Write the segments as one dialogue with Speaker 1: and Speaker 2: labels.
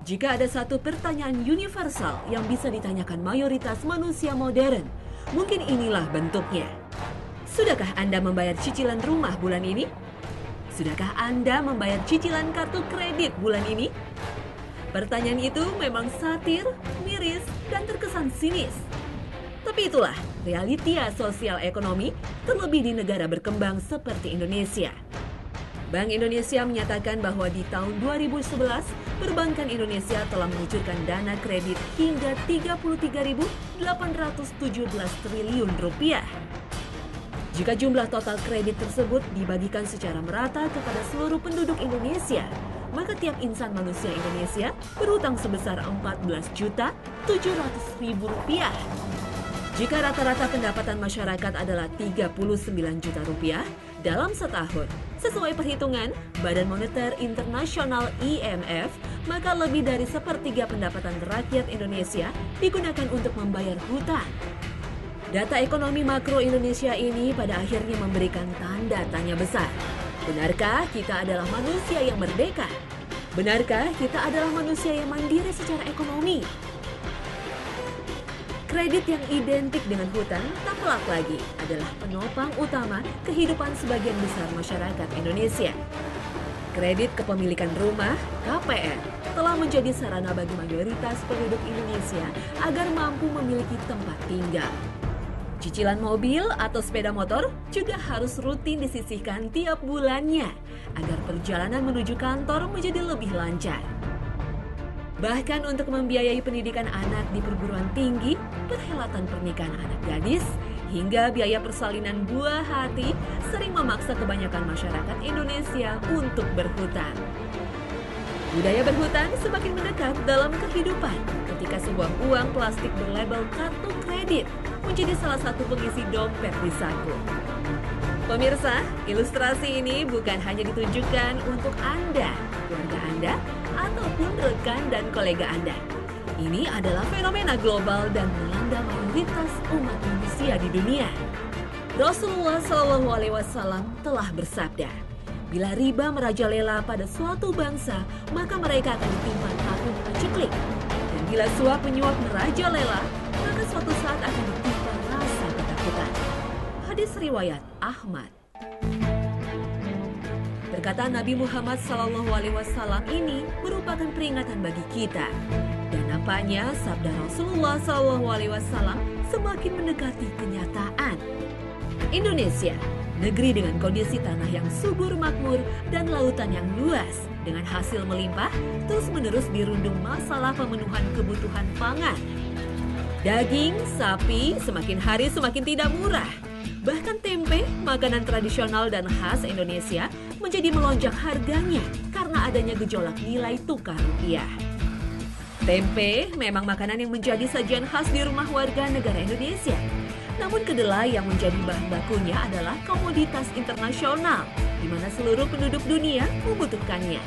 Speaker 1: Jika ada satu pertanyaan universal yang bisa ditanyakan mayoritas manusia modern, mungkin inilah bentuknya. Sudahkah Anda membayar cicilan rumah bulan ini? Sudahkah Anda membayar cicilan kartu kredit bulan ini? Pertanyaan itu memang satir, miris, dan terkesan sinis. Tapi itulah realita sosial ekonomi, terlebih di negara berkembang seperti Indonesia. Bank Indonesia menyatakan bahwa di tahun 2011, perbankan Indonesia telah mengucurkan dana kredit hingga 33.817 triliun rupiah. Jika jumlah total kredit tersebut dibagikan secara merata kepada seluruh penduduk Indonesia, maka tiap insan manusia Indonesia berhutang sebesar 14.700.000 rupiah. Jika rata-rata pendapatan masyarakat adalah 39 juta rupiah dalam setahun, sesuai perhitungan Badan Moneter Internasional IMF, maka lebih dari sepertiga pendapatan rakyat Indonesia digunakan untuk membayar hutang. Data ekonomi makro Indonesia ini pada akhirnya memberikan tanda tanya besar. Benarkah kita adalah manusia yang merdeka? Benarkah kita adalah manusia yang mandiri secara ekonomi? Kredit yang identik dengan hutang tak pelak lagi adalah penopang utama kehidupan sebagian besar masyarakat Indonesia. Kredit kepemilikan rumah, KPR, telah menjadi sarana bagi mayoritas penduduk Indonesia agar mampu memiliki tempat tinggal. Cicilan mobil atau sepeda motor juga harus rutin disisihkan tiap bulannya agar perjalanan menuju kantor menjadi lebih lancar. Bahkan untuk membiayai pendidikan anak di perguruan tinggi, perhelatan pernikahan anak gadis, hingga biaya persalinan buah hati sering memaksa kebanyakan masyarakat Indonesia untuk berhutang. Budaya berhutang semakin mendekat dalam kehidupan ketika sebuah uang plastik berlabel kartu kredit menjadi salah satu pengisi dompet di saku. Pemirsa, ilustrasi ini bukan hanya ditujukan untuk Anda, keluarga Anda, ataupun rekan dan kolega Anda. Ini adalah fenomena global dan melanda mayoritas umat manusia di dunia. Rasulullah SAW telah bersabda, bila riba merajalela pada suatu bangsa, maka mereka akan ditimpa tahun paceklik. Dan bila suap menyuap merajalela, maka suatu saat akan ditimpa rasa ketakutan. Hadis riwayat Ahmad. Perkataan Nabi Muhammad SAW ini merupakan peringatan bagi kita. Dan nampaknya sabda Rasulullah SAW semakin mendekati kenyataan. Indonesia, negeri dengan kondisi tanah yang subur makmur dan lautan yang luas, dengan hasil melimpah, terus-menerus dirundung masalah pemenuhan kebutuhan pangan. Daging, sapi, semakin hari semakin tidak murah. Bahkan tempe, makanan tradisional dan khas Indonesia, menjadi melonjak harganya karena adanya gejolak nilai tukar rupiah. Tempe memang makanan yang menjadi sajian khas di rumah warga negara Indonesia. Namun kedelai yang menjadi bahan bakunya adalah komoditas internasional, di mana seluruh penduduk dunia membutuhkannya.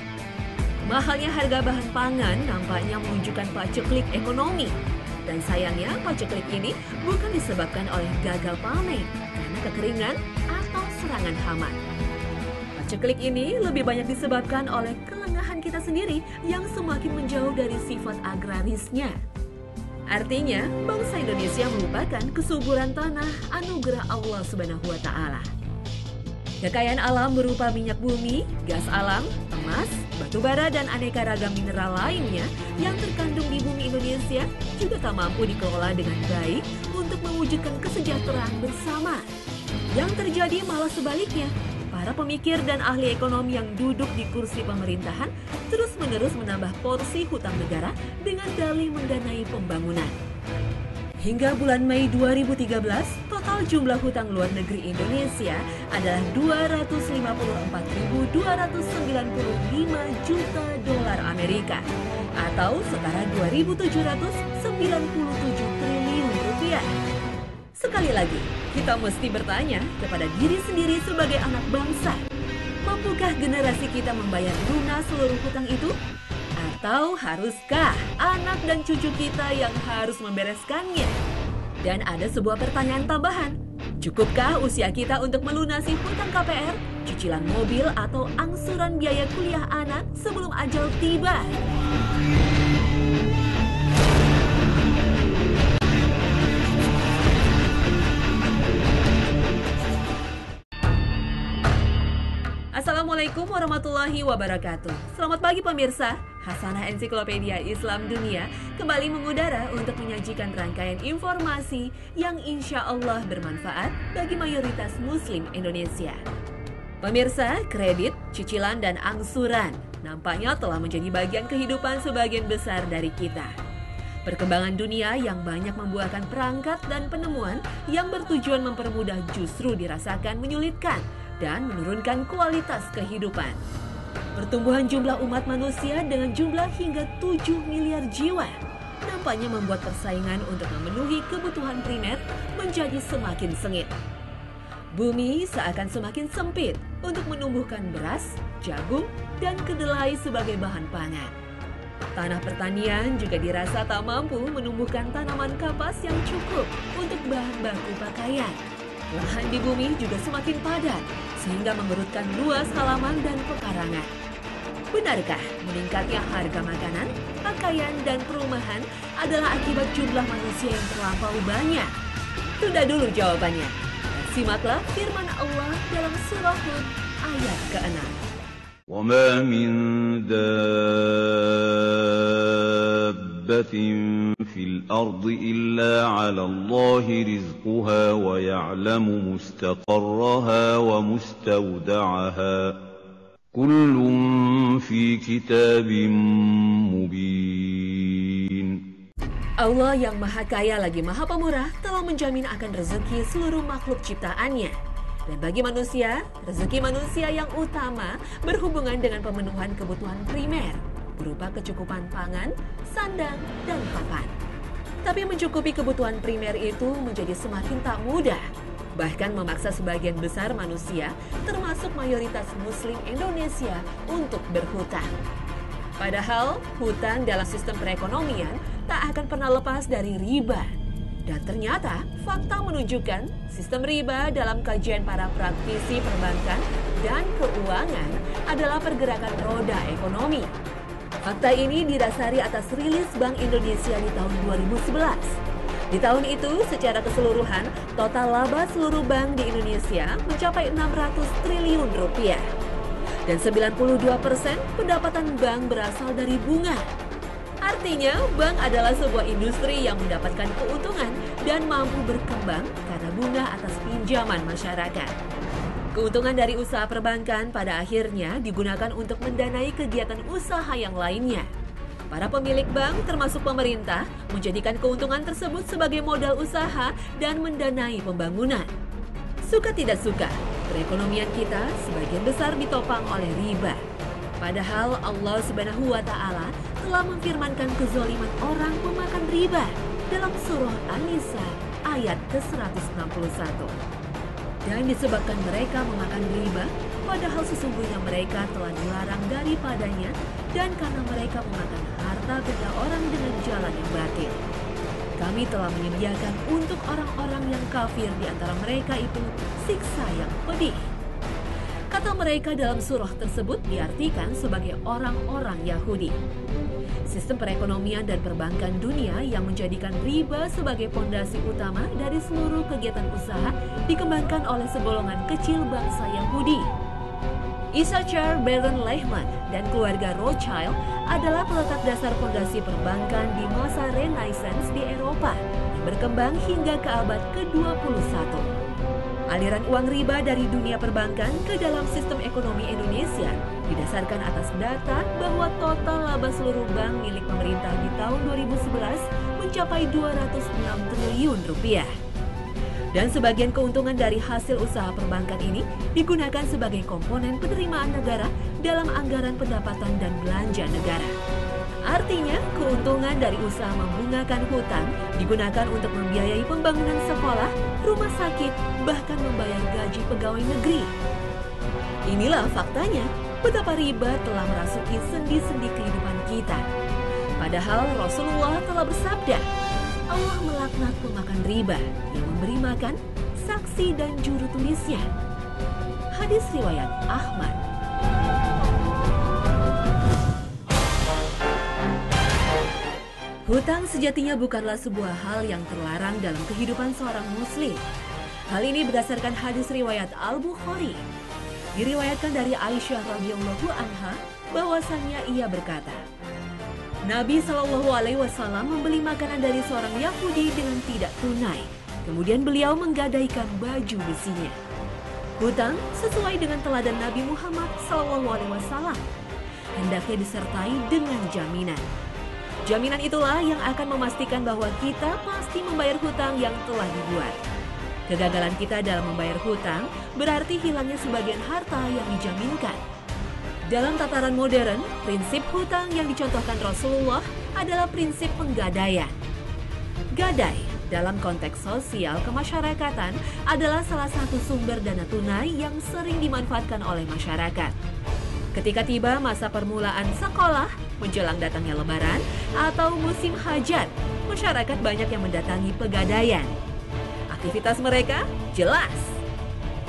Speaker 1: Mahalnya harga bahan pangan nampaknya menunjukkan paceklik ekonomi. Dan sayangnya paceklik ini bukan disebabkan oleh gagal panen, karena kekeringan atau serangan hama. Paceklik ini lebih banyak disebabkan oleh kelengahan kita sendiri yang semakin menjauh dari sifat agrarisnya. Artinya, bangsa Indonesia merupakan kesuburan tanah anugerah Allah Subhanahu wa Ta'ala. Kekayaan alam berupa minyak bumi, gas alam, emas, batu bara, dan aneka ragam mineral lainnya yang terkandung di bumi Indonesia juga tak mampu dikelola dengan baik untuk mewujudkan kesejahteraan bersama. Yang terjadi malah sebaliknya. Para pemikir dan ahli ekonomi yang duduk di kursi pemerintahan terus-menerus menambah porsi hutang negara dengan dalih mendanai pembangunan. Hingga bulan Mei 2013, total jumlah hutang luar negeri Indonesia adalah 254.295 juta dolar Amerika atau setara 2.797 triliun rupiah. Sekali lagi, kita mesti bertanya kepada diri sendiri sebagai anak bangsa, mampukah generasi kita membayar lunas seluruh hutang itu? Atau haruskah anak dan cucu kita yang harus membereskannya? Dan ada sebuah pertanyaan tambahan. Cukupkah usia kita untuk melunasi hutang KPR, cicilan mobil, atau angsuran biaya kuliah anak sebelum ajal tiba? Assalamualaikum warahmatullahi wabarakatuh. Selamat pagi pemirsa. Hasanah Ensiklopedia Islam Dunia kembali mengudara untuk menyajikan rangkaian informasi yang insya Allah bermanfaat bagi mayoritas Muslim Indonesia. Pemirsa, kredit, cicilan, dan angsuran nampaknya telah menjadi bagian kehidupan sebagian besar dari kita. Perkembangan dunia yang banyak membuahkan perangkat dan penemuan yang bertujuan mempermudah justru dirasakan menyulitkan dan menurunkan kualitas kehidupan. Pertumbuhan jumlah umat manusia dengan jumlah hingga 7 miliar jiwa nampaknya membuat persaingan untuk memenuhi kebutuhan primer menjadi semakin sengit. Bumi seakan semakin sempit untuk menumbuhkan beras, jagung, dan kedelai sebagai bahan pangan. Tanah pertanian juga dirasa tak mampu menumbuhkan tanaman kapas yang cukup untuk bahan baku pakaian. Lahan di bumi juga semakin padat, sehingga mengerutkan luas halaman dan pekarangan. Benarkah meningkatnya harga makanan, pakaian, dan perumahan adalah akibat jumlah manusia yang terlampau banyak? Tunda dulu jawabannya. Dan simaklah firman Allah dalam surah Hud ayat ke-6.
Speaker 2: وَمَا مِن دَابَّةٍ فِي الْأَرْضِ إِلَّا عَلَى اللَّهِ رِزْقُهَا وَيَعْلَمُ مُسْتَقَرَّهَا وَمُسْتَوْدَعَهَا كُلٌّ فِي كِتَابٍ مُبِينٍ.
Speaker 1: Allah yang Maha Kaya lagi Maha Pemurah telah menjamin akan rezeki seluruh makhluk ciptaannya. Dan bagi manusia, rezeki manusia yang utama berhubungan dengan pemenuhan kebutuhan primer berupa kecukupan pangan, sandang, dan papan. Tapi mencukupi kebutuhan primer itu menjadi semakin tak mudah, bahkan memaksa sebagian besar manusia, termasuk mayoritas Muslim Indonesia, untuk berhutang. Padahal, hutang dalam sistem perekonomian tak akan pernah lepas dari riba. Dan ternyata, fakta menunjukkan sistem riba dalam kajian para praktisi perbankan dan keuangan adalah pergerakan roda ekonomi. Fakta ini didasari atas rilis Bank Indonesia di tahun 2011. Di tahun itu, secara keseluruhan, total laba seluruh bank di Indonesia mencapai 600 triliun rupiah. Dan 92% pendapatan bank berasal dari bunga. Artinya, bank adalah sebuah industri yang mendapatkan keuntungan dan mampu berkembang karena bunga atas pinjaman masyarakat. Keuntungan dari usaha perbankan pada akhirnya digunakan untuk mendanai kegiatan usaha yang lainnya. Para pemilik bank, termasuk pemerintah, menjadikan keuntungan tersebut sebagai modal usaha dan mendanai pembangunan. Suka tidak suka, perekonomian kita sebagian besar ditopang oleh riba. Padahal Allah Subhanahu wa Ta'ala telah memfirmankan kezaliman orang memakan riba dalam surah An-Nisa ayat ke-161. Dan disebabkan mereka memakan riba, padahal sesungguhnya mereka telah dilarang daripadanya dan karena mereka memakan harta benda orang dengan jalan yang batil. Kami telah menyediakan untuk orang-orang yang kafir di antara mereka itu siksa yang pedih. Kata mereka dalam surah tersebut diartikan sebagai orang-orang Yahudi. Sistem perekonomian dan perbankan dunia yang menjadikan riba sebagai fondasi utama dari seluruh kegiatan usaha dikembangkan oleh segolongan kecil bangsa Yahudi. Issachar Baron Lehman dan keluarga Rothschild adalah peletak dasar fondasi perbankan di masa Renaissance di Eropa yang berkembang hingga ke abad ke-21. Aliran uang riba dari dunia perbankan ke dalam sistem ekonomi Indonesia didasarkan atas data bahwa total laba seluruh bank milik pemerintah di tahun 2011 mencapai 206 triliun rupiah. Dan sebagian keuntungan dari hasil usaha perbankan ini digunakan sebagai komponen penerimaan negara dalam anggaran pendapatan dan belanja negara. Artinya, keuntungan dari usaha membungakan hutang digunakan untuk membiayai pembangunan sekolah, rumah sakit, bahkan membayar gaji pegawai negeri. Inilah faktanya, betapa riba telah merasuki sendi-sendi kehidupan kita. Padahal Rasulullah telah bersabda, Allah melaknat pemakan riba yang memberi makan, saksi dan juru tulisnya. Hadis riwayat Ahmad. Hutang sejatinya bukanlah sebuah hal yang terlarang dalam kehidupan seorang muslim. Hal ini berdasarkan hadis riwayat Al-Bukhari. Diriwayatkan dari Aisyah radhiyallahu anha bahwasannya ia berkata, Nabi Shallallahu Alaihi Wasallam membeli makanan dari seorang Yahudi dengan tidak tunai. Kemudian beliau menggadaikan baju besinya. Hutang sesuai dengan teladan Nabi Muhammad Shallallahu Alaihi Wasallam hendaknya disertai dengan jaminan. Jaminan itulah yang akan memastikan bahwa kita pasti membayar hutang yang telah dibuat. Kegagalan kita dalam membayar hutang berarti hilangnya sebagian harta yang dijaminkan. Dalam tataran modern, prinsip hutang yang dicontohkan Rasulullah adalah prinsip penggadaian. Gadai dalam konteks sosial kemasyarakatan adalah salah satu sumber dana tunai yang sering dimanfaatkan oleh masyarakat. Ketika tiba masa permulaan sekolah, menjelang datangnya Lebaran, atau musim hajat, masyarakat banyak yang mendatangi pegadaian. Aktivitas mereka jelas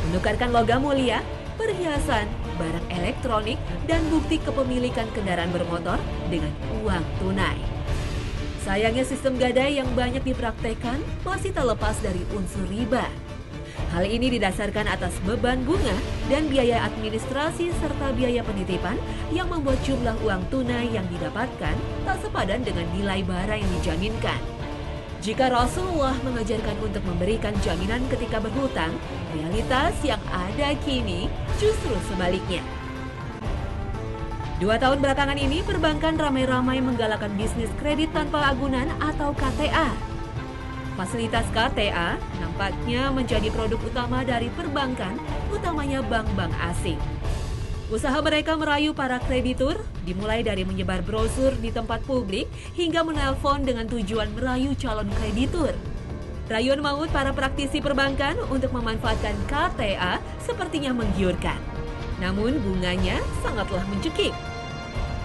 Speaker 1: menukarkan logam mulia, perhiasan, barang elektronik, dan bukti kepemilikan kendaraan bermotor dengan uang tunai. Sayangnya sistem gadai yang banyak dipraktekkan masih tak lepas dari unsur riba. Hal ini didasarkan atas beban bunga dan biaya administrasi serta biaya penitipan yang membuat jumlah uang tunai yang didapatkan tak sepadan dengan nilai barang yang dijaminkan. Jika Rasulullah mengajarkan untuk memberikan jaminan ketika berhutang, realitas yang ada kini justru sebaliknya. 2 tahun belakangan ini, perbankan ramai-ramai menggalakkan bisnis kredit tanpa agunan atau KTA. Fasilitas KTA nampaknya menjadi produk utama dari perbankan, utamanya bank-bank asing. Usaha mereka merayu para kreditur dimulai dari menyebar brosur di tempat publik hingga menelpon dengan tujuan merayu calon kreditur. Rayuan maut para praktisi perbankan untuk memanfaatkan KTA sepertinya menggiurkan. Namun bunganya sangatlah mencekik.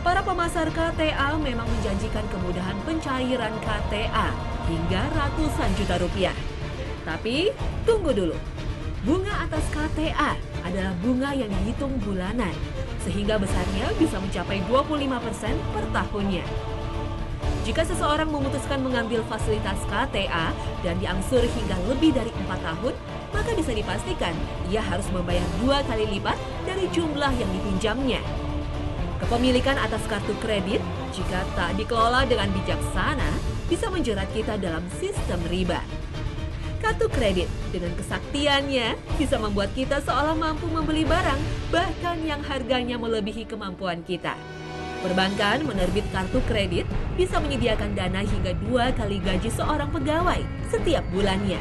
Speaker 1: Para pemasar KTA memang menjanjikan kemudahan pencairan KTA hingga ratusan juta rupiah. Tapi tunggu dulu, bunga atas KTA adalah bunga yang dihitung bulanan, sehingga besarnya bisa mencapai 25% per tahunnya. Jika seseorang memutuskan mengambil fasilitas KTA dan diangsur hingga lebih dari 4 tahun, maka bisa dipastikan ia harus membayar 2 kali lipat dari jumlah yang dipinjamnya. Kepemilikan atas kartu kredit, jika tak dikelola dengan bijaksana, bisa menjerat kita dalam sistem riba. Kartu kredit dengan kesaktiannya bisa membuat kita seolah mampu membeli barang, bahkan yang harganya melebihi kemampuan kita. Perbankan menerbit kartu kredit bisa menyediakan dana hingga 2 kali gaji seorang pegawai setiap bulannya.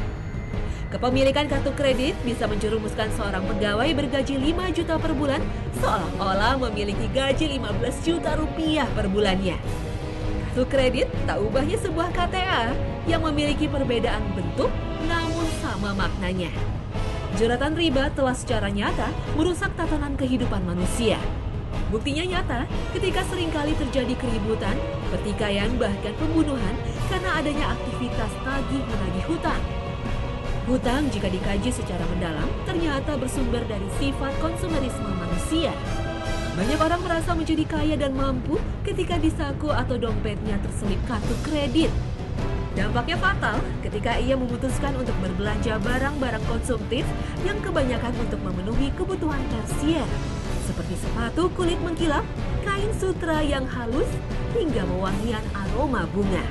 Speaker 1: Kepemilikan kartu kredit bisa menjerumuskan seorang pegawai bergaji 5 juta per bulan seolah-olah memiliki gaji 15 juta rupiah per bulannya. Kartu kredit tak ubahnya sebuah KTA yang memiliki perbedaan bentuk namun sama maknanya. Jeratan riba telah secara nyata merusak tatanan kehidupan manusia. Buktinya nyata ketika seringkali terjadi keributan, pertikaian, bahkan pembunuhan karena adanya aktivitas tagih menagih hutang. Hutang jika dikaji secara mendalam ternyata bersumber dari sifat konsumerisme manusia. Banyak orang merasa menjadi kaya dan mampu ketika di saku atau dompetnya terselip kartu kredit. Dampaknya fatal ketika ia memutuskan untuk berbelanja barang-barang konsumtif yang kebanyakan untuk memenuhi kebutuhan tersier, seperti sepatu kulit mengkilap, kain sutra yang halus, hingga wewangian aroma bunga.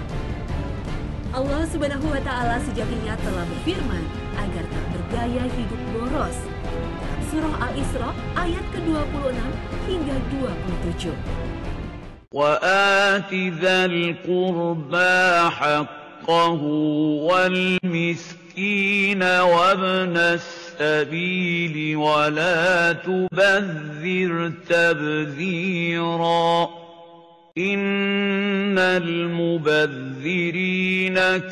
Speaker 1: Allah Subhanahu wa Ta'ala sejatinya telah berfirman agar tak bergaya hidup boros. Dalam surah Al-Isra ayat ke-26 hingga 27.
Speaker 2: وَآتِ ذَا الْقُرْبَى حَقَّهُ وَالْمِسْكِينَ وَابْنَ السَّبِيلِ وَلَا تُبَذِّرْ تَبْذِيرًا إِنَّ الْمُبَذِّرِينَ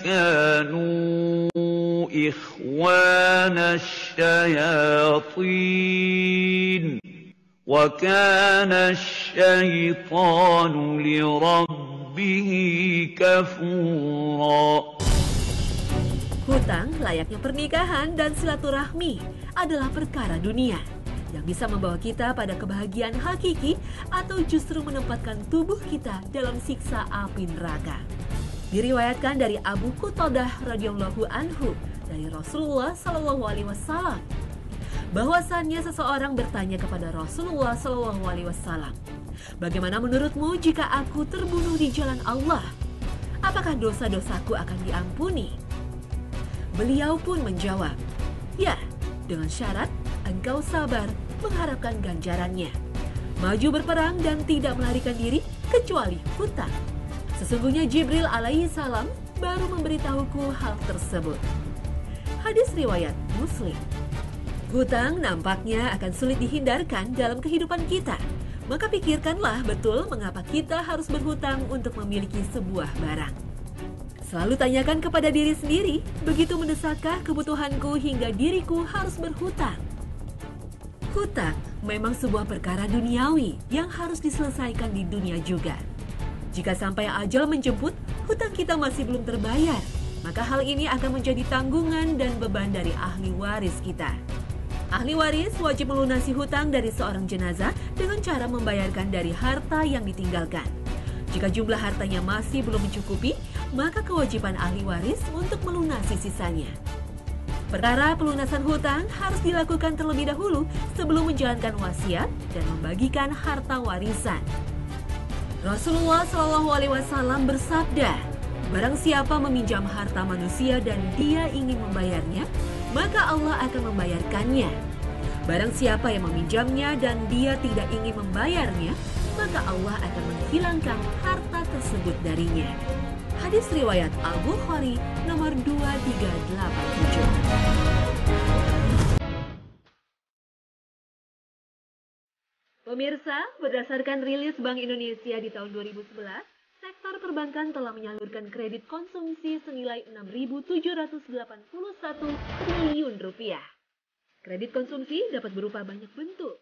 Speaker 2: كَانُوا إِخْوَانَ الشَّيَاطِينِ وَكَانَ الشَّيْطَانُ لِرَبِّهِ كَفُورًا.
Speaker 1: Hutang layaknya pernikahan dan silaturahmi adalah perkara dunia yang bisa membawa kita pada kebahagiaan hakiki atau justru menempatkan tubuh kita dalam siksa api neraka. Diriwayatkan dari Abu Qatadah radhiyallahu anhu dari Rasulullah sallallahu alaihi wasallam bahwasannya seseorang bertanya kepada Rasulullah SAW, "Bagaimana menurutmu jika aku terbunuh di jalan Allah? Apakah dosa-dosaku akan diampuni?" Beliau pun menjawab, "Ya, dengan syarat engkau sabar mengharapkan ganjarannya. Maju berperang dan tidak melarikan diri kecuali hutang. Sesungguhnya Jibril alaihi salam baru memberitahuku hal tersebut." Hadis riwayat Muslim. Hutang nampaknya akan sulit dihindarkan dalam kehidupan kita. Maka pikirkanlah betul mengapa kita harus berhutang untuk memiliki sebuah barang. Selalu tanyakan kepada diri sendiri, begitu mendesakkah kebutuhanku hingga diriku harus berhutang? Hutang memang sebuah perkara duniawi yang harus diselesaikan di dunia juga. Jika sampai ajal menjemput, hutang kita masih belum terbayar, maka hal ini akan menjadi tanggungan dan beban dari ahli waris kita. Ahli waris wajib melunasi hutang dari seorang jenazah dengan cara membayarkan dari harta yang ditinggalkan. Jika jumlah hartanya masih belum mencukupi, maka kewajiban ahli waris untuk melunasi sisanya. Perkara pelunasan hutang harus dilakukan terlebih dahulu sebelum menjalankan wasiat dan membagikan harta warisan. Rasulullah SAW bersabda, "Barang siapa meminjam harta manusia dan dia ingin membayarnya, maka Allah akan membayarkannya. Barang siapa yang meminjamnya dan dia tidak ingin membayarnya, maka Allah akan menghilangkan harta tersebut darinya." Hadis riwayat Al-Bukhari nomor 2387. Pemirsa, berdasarkan rilis Bank Indonesia di tahun 2011, sektor perbankan telah menyalurkan kredit konsumsi senilai 6.781 triliun rupiah. Kredit konsumsi dapat berupa banyak bentuk,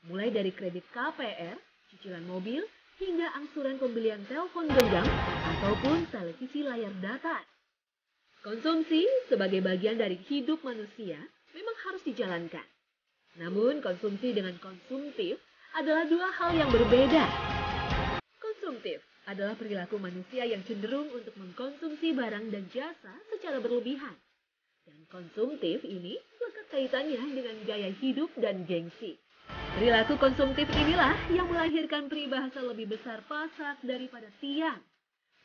Speaker 1: mulai dari kredit KPR, cicilan mobil, hingga angsuran pembelian telepon genggam ataupun televisi layar datar. Konsumsi sebagai bagian dari hidup manusia memang harus dijalankan. Namun konsumsi dengan konsumtif adalah dua hal yang berbeda. Konsumtif adalah perilaku manusia yang cenderung untuk mengkonsumsi barang dan jasa secara berlebihan. Dan konsumtif ini lekat kaitannya dengan gaya hidup dan gengsi. Perilaku konsumtif inilah yang melahirkan peribahasa lebih besar pasak daripada tiang.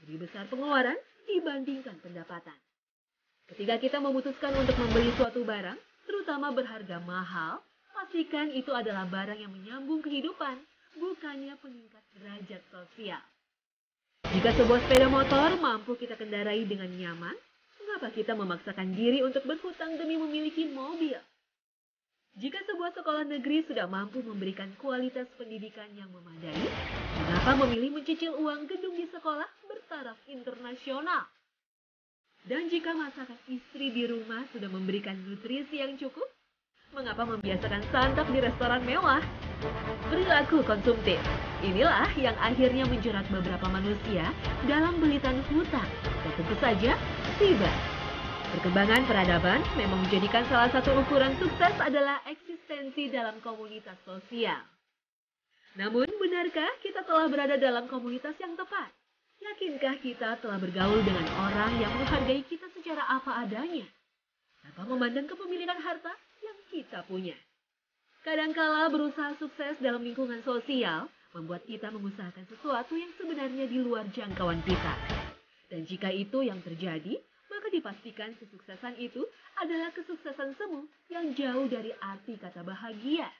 Speaker 1: Lebih besar pengeluaran dibandingkan pendapatan. Ketika kita memutuskan untuk membeli suatu barang, terutama berharga mahal, pastikan itu adalah barang yang menyambung kehidupan, bukannya peningkat derajat sosial. Jika sebuah sepeda motor mampu kita kendarai dengan nyaman, mengapa kita memaksakan diri untuk berhutang demi memiliki mobil? Jika sebuah sekolah negeri sudah mampu memberikan kualitas pendidikan yang memadai, mengapa memilih mencicil uang gedung di sekolah bertaraf internasional? Dan jika masakan istri di rumah sudah memberikan nutrisi yang cukup, mengapa membiasakan santap di restoran mewah? Perilaku konsumtif inilah yang akhirnya menjerat beberapa manusia dalam belitan hutang dan tentu saja riba. Perkembangan peradaban memang menjadikan salah satu ukuran sukses adalah eksistensi dalam komunitas sosial. Namun, benarkah kita telah berada dalam komunitas yang tepat? Yakinkah kita telah bergaul dengan orang yang menghargai kita secara apa adanya, tanpa memandang kepemilikan harta yang kita punya? Kadangkala berusaha sukses dalam lingkungan sosial membuat kita mengusahakan sesuatu yang sebenarnya di luar jangkauan kita. Dan jika itu yang terjadi, maka dipastikan kesuksesan itu adalah kesuksesan semu yang jauh dari arti kata bahagia.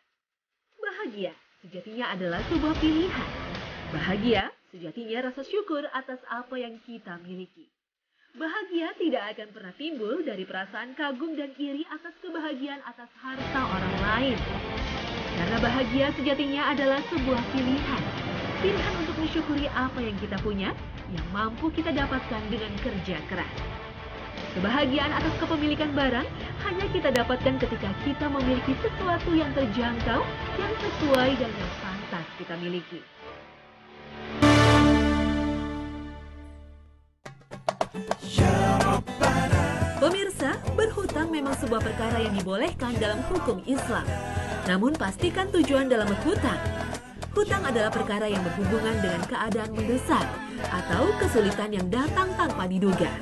Speaker 1: Bahagia sejatinya adalah sebuah pilihan. Bahagia sejatinya rasa syukur atas apa yang kita miliki. Bahagia tidak akan pernah timbul dari perasaan kagum dan iri atas kebahagiaan atas harta orang lain. Karena bahagia sejatinya adalah sebuah pilihan. Pilihan untuk mensyukuri apa yang kita punya, yang mampu kita dapatkan dengan kerja keras. Kebahagiaan atas kepemilikan barang hanya kita dapatkan ketika kita memiliki sesuatu yang terjangkau, yang sesuai dan yang pantas kita miliki. Pemirsa, berhutang memang sebuah perkara yang dibolehkan dalam hukum Islam. Namun pastikan tujuan dalam berhutang. Hutang adalah perkara yang berhubungan dengan keadaan mendesak atau kesulitan yang datang tanpa diduga.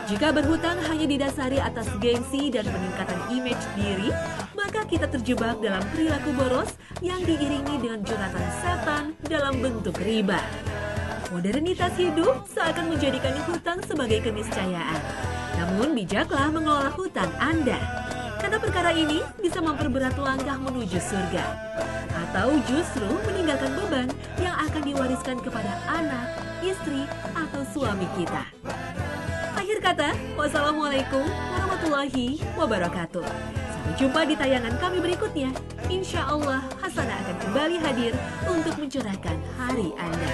Speaker 1: Jika berhutang hanya didasari atas gengsi dan peningkatan image diri, maka Pernahkah kita terjebak dalam perilaku boros yang diiringi dengan jeratan setan dalam bentuk riba? Modernitas hidup seakan menjadikan hutang sebagai keniscayaan. Namun bijaklah mengelola hutang Anda, karena perkara ini bisa memperberat langkah menuju surga, atau justru meninggalkan beban yang akan diwariskan kepada anak, istri, atau suami kita. Akhir kata, wassalamualaikum warahmatullahi wabarakatuh. Sampai jumpa di tayangan kami berikutnya. Insya Allah, Hasanah akan kembali hadir untuk mencerahkan hari Anda.